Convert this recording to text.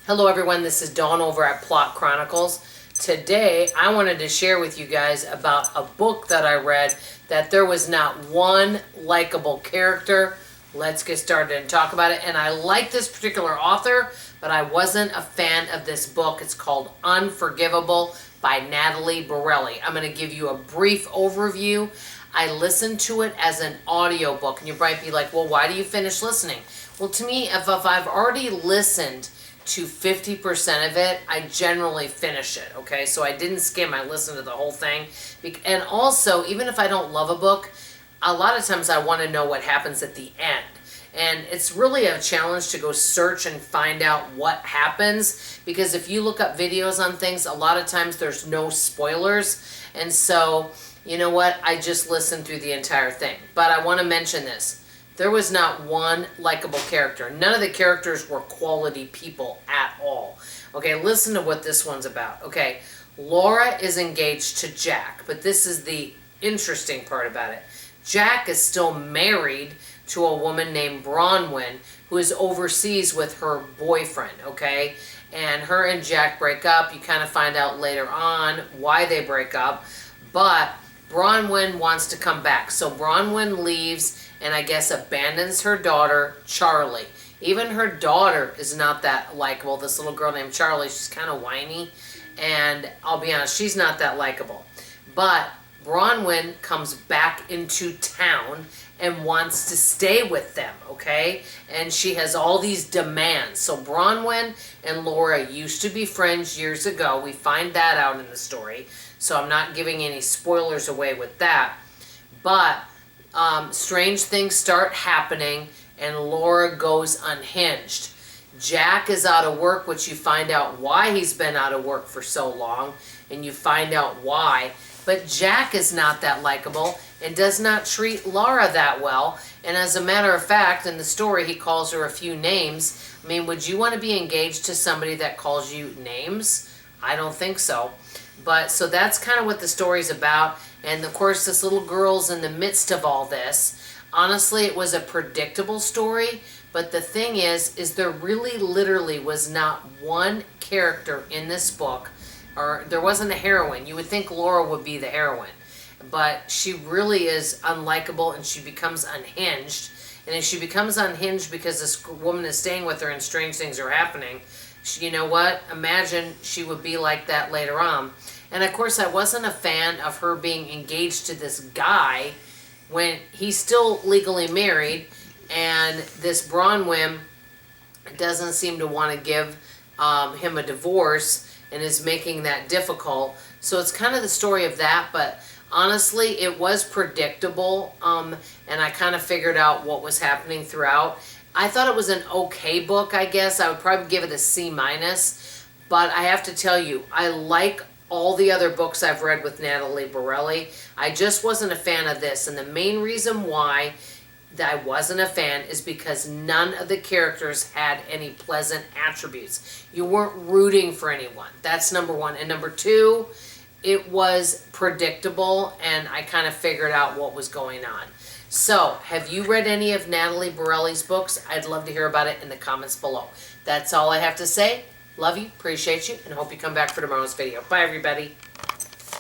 Hello everyone, this is Dawn over at Plot Chronicles. Today I wanted to share with you guys about a book that I read that there was not one likable character. Let's get started and talk about it. And I like this particular author, but I wasn't a fan of this book. It's called Unforgivable by Natalie Borelli. I'm going to give you a brief overview. I listened to it as an audiobook, and you might be like, well, why do you finish listening? Well, to me, if I've already listened to 50% of it, I generally finish it, okay? So I didn't skim, I listened to the whole thing. And also, even if I don't love a book, a lot of times I want to know what happens at the end. And it's really a challenge to go search and find out what happens, because if you look up videos on things, a lot of times there's no spoilers. And so, you know what? I just listened through the entire thing. But I want to mention this. There was not one likable character. None of the characters were quality people at all. Okay, listen to what this one's about. Okay, Laura is engaged to Jack, but this is the interesting part about it. Jack is still married to a woman named Bronwyn, who is overseas with her boyfriend, okay? And her and Jack break up. You kind of find out later on why they break up, but Bronwyn wants to come back. So Bronwyn leaves and I guess abandons her daughter, Charlie. Even her daughter is not that likable. This little girl named Charlie, she's kind of whiny. And I'll be honest, she's not that likable. But Bronwyn comes back into town and wants to stay with them, okay? And she has all these demands. So Bronwyn and Laura used to be friends years ago. We find that out in the story. So I'm not giving any spoilers away with that. But strange things start happening and Laura goes unhinged. Jack is out of work, which you find out why he's been out of work for so long, and you find out why. But Jack is not that likable and does not treat Laura that well. And as a matter of fact, in the story, he calls her a few names. I mean, would you want to be engaged to somebody that calls you names? I don't think so. But so that's kind of what the story's about. And of course, this little girl's in the midst of all this. Honestly, it was a predictable story. But the thing is there really literally was not one character in this book, or there wasn't a heroine. You would think Laura would be the heroine. But she really is unlikable and she becomes unhinged. And if she becomes unhinged because this woman is staying with her and strange things are happening, you know what? Imagine she would be like that later on. And of course, I wasn't a fan of her being engaged to this guy when he's still legally married, and this Bronwyn doesn't seem to want to give him a divorce and is making that difficult. So it's kind of the story of that, but honestly, it was predictable, and I kind of figured out what was happening throughout. I thought it was an okay book, I guess. I would probably give it a C-, but I have to tell you, I like all the other books I've read with Natalie Borelli. I just wasn't a fan of this, and the main reason why that I wasn't a fan is because none of the characters had any pleasant attributes. You weren't rooting for anyone. That's number one. And number two, it was predictable, and I kind of figured out what was going on. So, have you read any of Natalie Borelli's books? I'd love to hear about it in the comments below. That's all I have to say. Love you, appreciate you, and hope you come back for tomorrow's video. Bye, everybody.